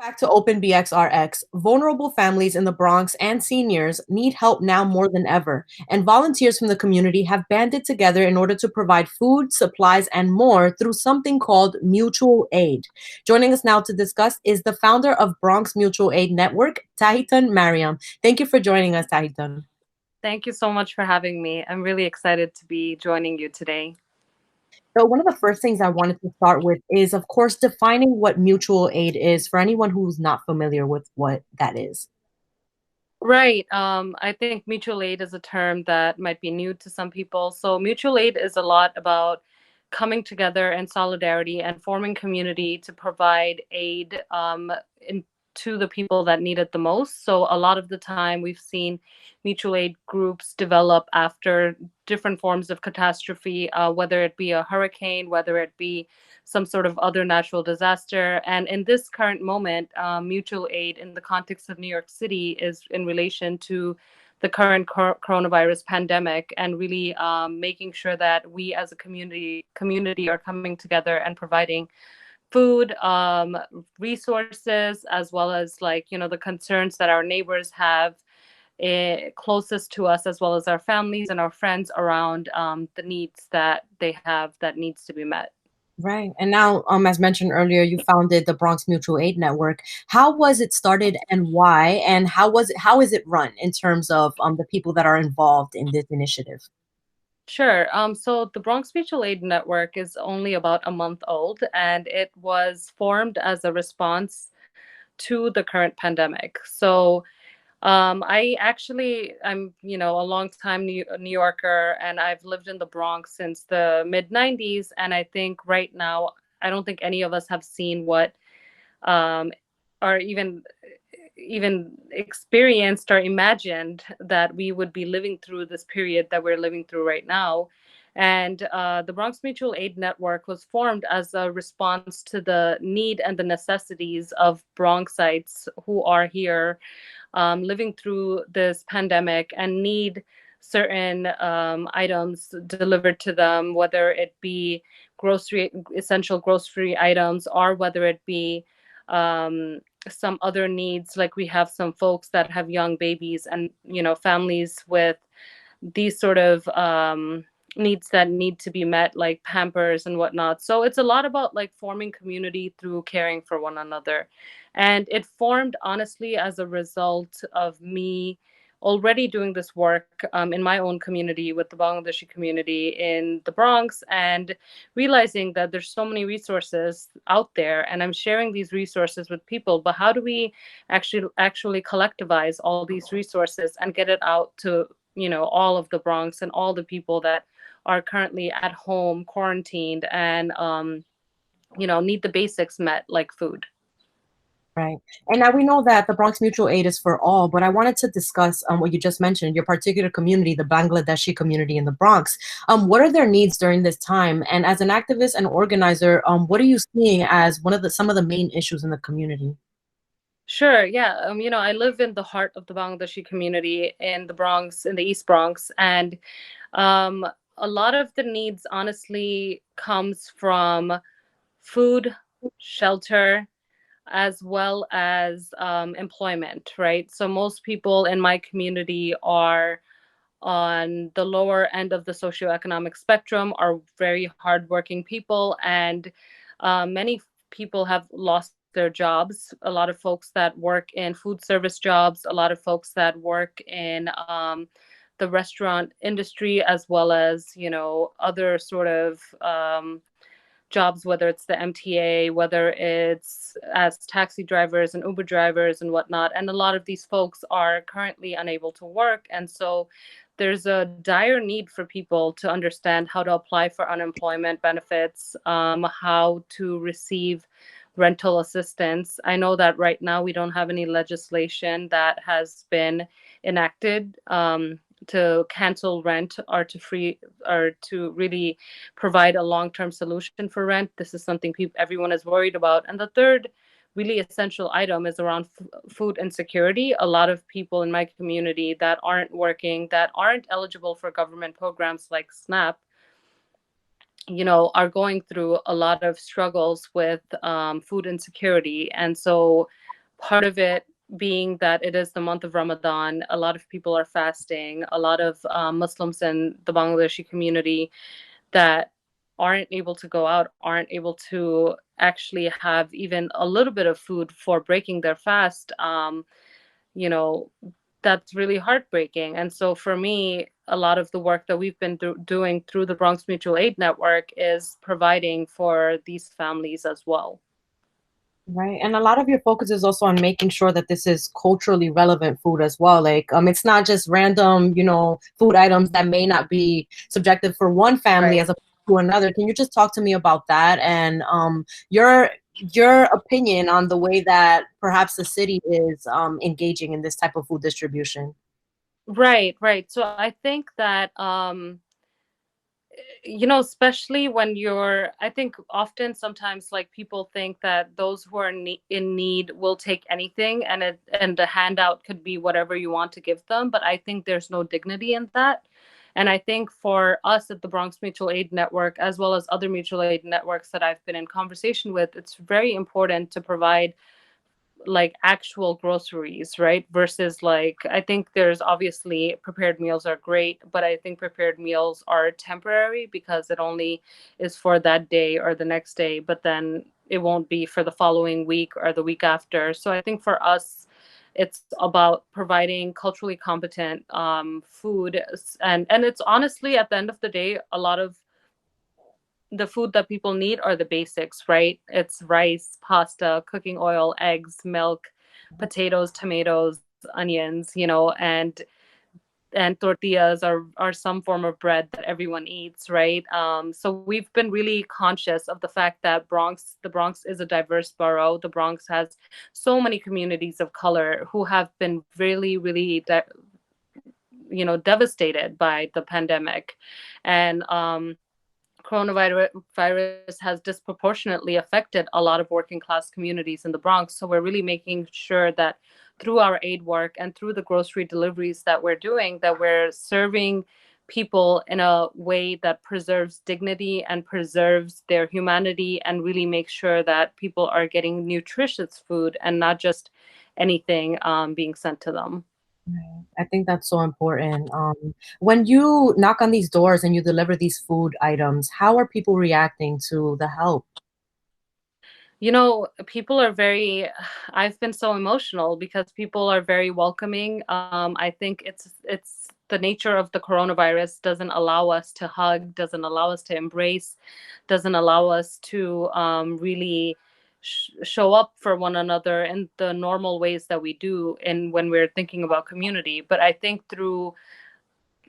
Back to OpenBXRx, vulnerable families in the Bronx and seniors need help now more than ever, and volunteers from the community have banded together in order to provide food, supplies, and more through something called mutual aid. Joining us now to discuss is the founder of Bronx Mutual Aid Network, Thahitun Mariam. Thank you for joining us, Thahitun. Thank you so much for having me. I'm really excited to be joining you today. So one of the first things I wanted to start with is, of course, defining what mutual aid is for anyone who's not familiar with what that is. Right. I think mutual aid is a term that might be new to some people. So, mutual aid is a lot about coming together in solidarity and forming community to provide aid to the people that need it the most. So, a lot of the time, we've seen mutual aid groups develop after different forms of catastrophe, whether it be a hurricane, whether it be some sort of other natural disaster. And in this current moment, mutual aid in the context of New York City is in relation to the current coronavirus pandemic, and really making sure that we as a community are coming together and providing food, resources, as well as, like, the concerns that our neighbors have closest to us, as well as our families and our friends around the needs that they have that needs to be met. Right. And now, as mentioned earlier, you founded the Bronx Mutual Aid Network. How was it started and why? And how is it run in terms of the people that are involved in this initiative? Sure. So the Bronx Mutual Aid Network is only about a month old, and it was formed as a response to the current pandemic. So I'm a long time New Yorker, and I've lived in the Bronx since the mid 90s. And I think right now, I don't think any of us have seen what, um, or even experienced or imagined that we would be living through this period that we're living through right now. And the Bronx Mutual Aid Network was formed as a response to the need and the necessities of Bronxites who are here living through this pandemic and need certain items delivered to them, whether it be essential grocery items, or whether it be um, some other needs. Like, we have some folks that have young babies, and families with these sort of needs that need to be met, like Pampers and whatnot. So it's a lot about, like, forming community through caring for one another. And it formed honestly as a result of me already doing this work in my own community with the Bangladeshi community in the Bronx, and realizing that there's so many resources out there, and I'm sharing these resources with people. But how do we actually collectivize all these resources and get it out to all of the Bronx and all the people that are currently at home quarantined and need the basics met, like food. Right. And now we know that the Bronx Mutual Aid is for all, but I wanted to discuss what you just mentioned, your particular community, the Bangladeshi community in the Bronx. What are their needs during this time? And as an activist and organizer, what are you seeing as some of the main issues in the community? Sure, yeah. I live in the heart of the Bangladeshi community in the Bronx, in the East Bronx, and um, a lot of the needs honestly comes from food, shelter, as well as employment, right? So most people in my community are on the lower end of the socioeconomic spectrum, are very hardworking people, and many people have lost their jobs. A lot of folks that work in food service jobs, a lot of folks that work in the restaurant industry, as well as other sort of jobs, whether it's the MTA, whether it's as taxi drivers and Uber drivers and whatnot. And a lot of these folks are currently unable to work. And so there's a dire need for people to understand how to apply for unemployment benefits, how to receive rental assistance. I know that right now we don't have any legislation that has been enacted to cancel rent, or to really provide a long-term solution for rent. This is something everyone is worried about. And the third really essential item is around food insecurity. A lot of people in my community that aren't working, that aren't eligible for government programs like SNAP, are going through a lot of struggles with food insecurity. And so part of it being that it is the month of Ramadan. A lot of people are fasting. A lot of Muslims in the Bangladeshi community that aren't able to go out, aren't able to actually have even a little bit of food for breaking their fast. You know, that's really heartbreaking. And so for me, a lot of the work that we've been doing through the Bronx Mutual Aid Network is providing for these families as well. Right. And a lot of your focus is also on making sure that this is culturally relevant food as well. Like, it's not just random, food items that may not be subjective for one family Right. as opposed to another. Can you just talk to me about that and your opinion on the way that perhaps the city is engaging in this type of food distribution? Right, right. So I think that especially when I think often sometimes like people think that those who are in need will take anything, and the handout could be whatever you want to give them. But I think there's no dignity in that. And I think for us at the Bronx Mutual Aid Network, as well as other mutual aid networks that I've been in conversation with, it's very important to provide like actual groceries, right? Versus like, I think there's obviously prepared meals are great, but I think prepared meals are temporary because it only is for that day or the next day, but then it won't be for the following week or the week after. So I think for us, it's about providing culturally competent food, and it's honestly at the end of the day, a lot of the food that people need are the basics, right? It's rice, pasta, cooking oil, eggs, milk, potatoes, tomatoes, onions, and tortillas are some form of bread that everyone eats, right? So we've been really conscious of the fact that the Bronx is a diverse borough. The Bronx has so many communities of color who have been really, really, devastated by the pandemic, and coronavirus has disproportionately affected a lot of working class communities in the Bronx. So we're really making sure that through our aid work and through the grocery deliveries that we're doing, that we're serving people in a way that preserves dignity and preserves their humanity, and really make sure that people are getting nutritious food and not just anything being sent to them. Right. I think that's so important. When you knock on these doors and you deliver these food items, how are people reacting to the help? People are very, I've been so emotional because people are very welcoming. I think it's the nature of the coronavirus doesn't allow us to hug, doesn't allow us to embrace, doesn't allow us to really show up for one another in the normal ways that we do in when we're thinking about community. But I think through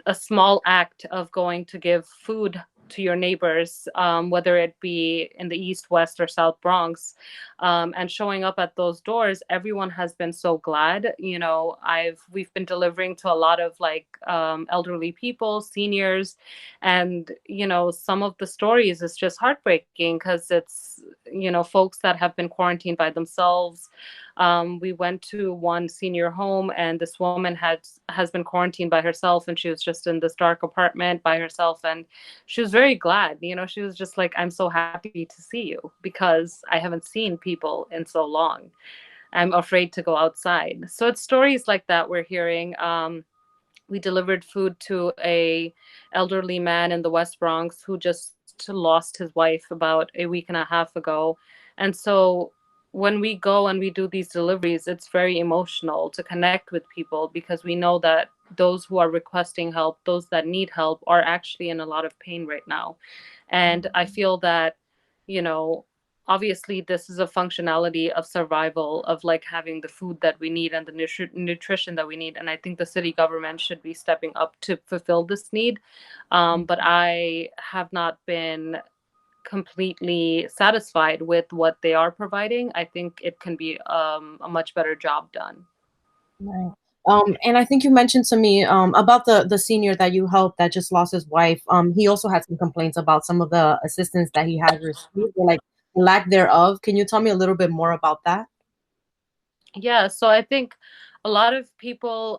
a small act of going to give food to your neighbors, whether it be in the East, West, or South Bronx, and showing up at those doors, everyone has been so glad. We've been delivering to a lot of like elderly people, seniors, and some of the stories is just heartbreaking because it's folks that have been quarantined by themselves. We went to one senior home, and this woman has been quarantined by herself, and she was just in this dark apartment by herself, and she was very glad. She was just like, "I'm so happy to see you because I haven't seen people in so long. I'm afraid to go outside." So it's stories like that we're hearing. We delivered food to a elderly man in the West Bronx who just lost his wife about a week and a half ago. And so when we go and we do these deliveries, it's very emotional to connect with people because we know that those who are requesting help, those that need help, are actually in a lot of pain right now. And I feel that, you know, obviously this is a functionality of survival, of like having the food that we need and the nutrition that we need, and I think the city government should be stepping up to fulfill this need. But I have not been completely satisfied with what they are providing. I think it can be a much better job done. Right. And I think you mentioned to me about the senior that you helped that just lost his wife. He also had some complaints about some of the assistance that he has received, or like lack thereof. Can you tell me a little bit more about that? Yeah, so I think a lot of people,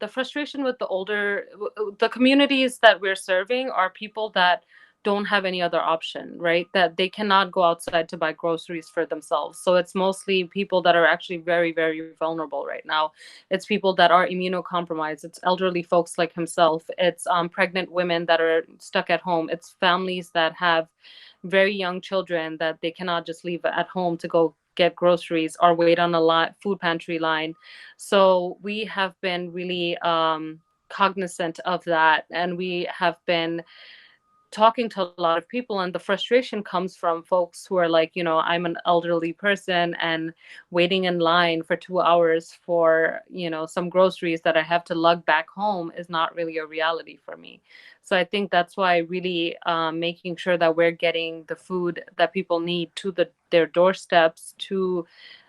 the frustration with the communities that we're serving are people that don't have any other option, right? That they cannot go outside to buy groceries for themselves. So it's mostly people that are actually very, very vulnerable right now. It's people that are immunocompromised. It's elderly folks like himself. It's pregnant women that are stuck at home. It's families that have very young children that they cannot just leave at home to go get groceries or wait on a food pantry line. So we have been really cognizant of that, and we have been talking to a lot of people, and the frustration comes from folks who are like, I'm an elderly person and waiting in line for 2 hours for some groceries that I have to lug back home is not really a reality for me. So I think that's why really making sure that we're getting the food that people need to their doorsteps, to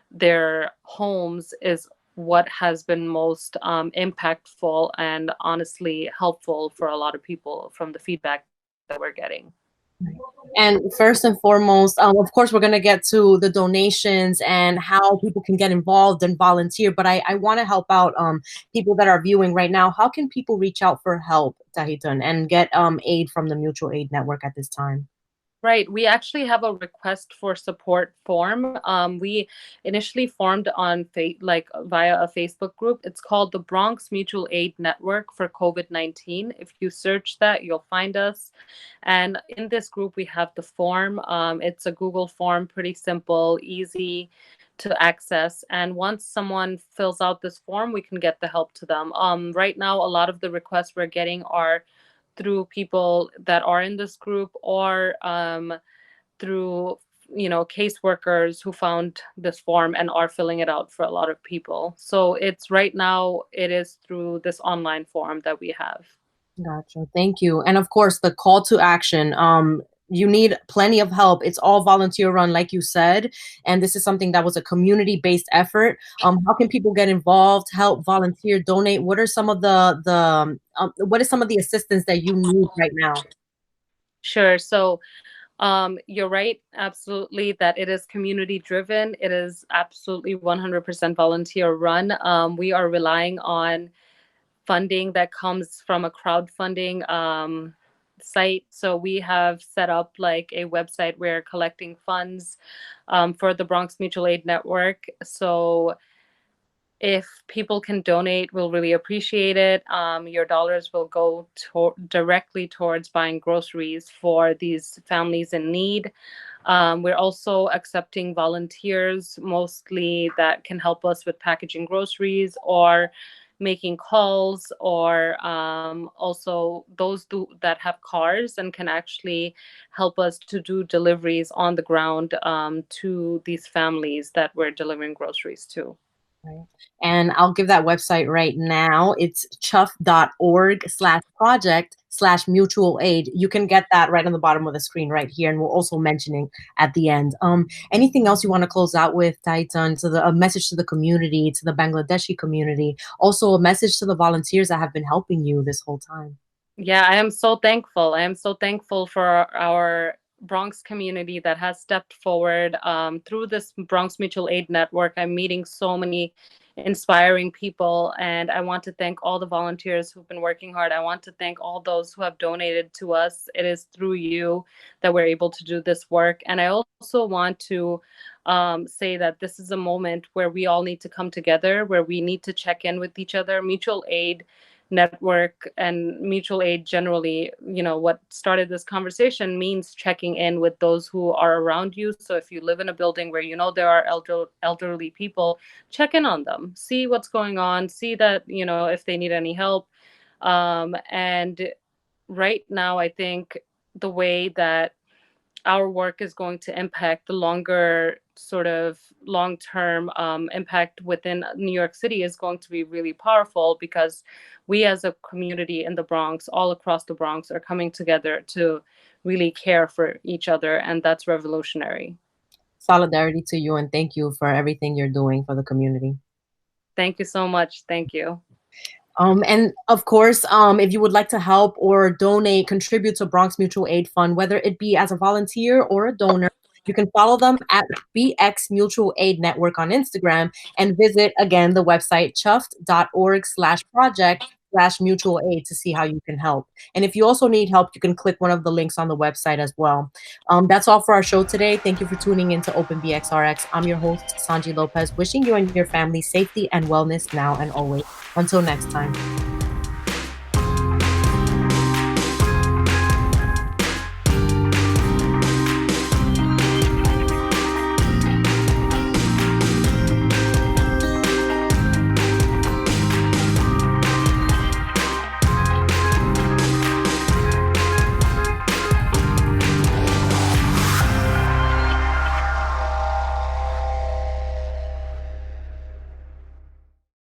their homes, is what has been most impactful and honestly helpful for a lot of people from the feedback that we're getting. And first and foremost, of course, we're going to get to the donations and how people can get involved and volunteer. But I want to help out people that are viewing right now. How can people reach out for help, Thahitun, and get aid from the Mutual Aid Network at this time? Right. We actually have a request for support form. We initially formed on like via a Facebook group. It's called the Bronx Mutual Aid Network for COVID-19. If you search that, you'll find us. And in this group, we have the form. It's a Google form, pretty simple, easy to access. And once someone fills out this form, we can get the help to them. Right now, a lot of the requests we're getting are through people that are in this group, or through caseworkers who found this form and are filling it out for a lot of people. So it's right now it is through this online form that we have. Gotcha. Thank you. And of course, the call to action. You need plenty of help. It's all volunteer run, like you said. And this is something that was a community-based effort. How can people get involved, help, volunteer, donate? What are some of what is some of the assistance that you need right now? Sure. So you're right, absolutely, that it is community driven. It is absolutely 100% volunteer run. We are relying on funding that comes from a crowdfunding site. So we have set up like a website where collecting funds for the Bronx Mutual Aid Network. So if people can donate, we'll really appreciate it. Your dollars will go directly towards buying groceries for these families in need. We're also accepting volunteers, mostly that can help us with packaging groceries or making calls, or also those that have cars and can actually help us to do deliveries on the ground to these families that we're delivering groceries to. Right. And I'll give that website right now. It's chuff.org/project/mutual aid. You can get that right on the bottom of the screen right here. And we're also mentioning at the end. Anything else you want to close out with, Thahitun? So a message to the community, to the Bangladeshi community, also a message to the volunteers that have been helping you this whole time. Yeah, I am so thankful. I am so thankful for our Bronx community that has stepped forward through this Bronx Mutual Aid Network. I'm meeting so many inspiring people, and I want to thank all the volunteers who've been working hard. I want to thank all those who have donated to us. It is through you that we're able to do this work. And I also want to say that this is a moment where we all need to come together, where we need to check in with each other. Mutual aid network and mutual aid generally, what started this conversation means checking in with those who are around you. So if you live in a building where there are elderly people, check in on them, see what's going on, see that if they need any help. And right now, I think the way that our work is going to impact the long-term impact within New York City is going to be really powerful, because we as a community in the Bronx, all across the Bronx, are coming together to really care for each other, and that's revolutionary. Solidarity to you, and thank you for everything you're doing for the community. Thank you so much. Thank you. And of course, if you would like to help or donate, contribute to Bronx Mutual Aid Fund, whether it be as a volunteer or a donor, you can follow them at BX Mutual Aid Network on Instagram, and visit again the website chuffed.org/project/mutual Mutual Aid to see how you can help. And if you also need help, you can click one of the links on the website as well. That's all for our show today. Thank you for tuning in to OpenBXRx. I'm your host, Sonyi Lopez, wishing you and your family safety and wellness now and always. Until next time.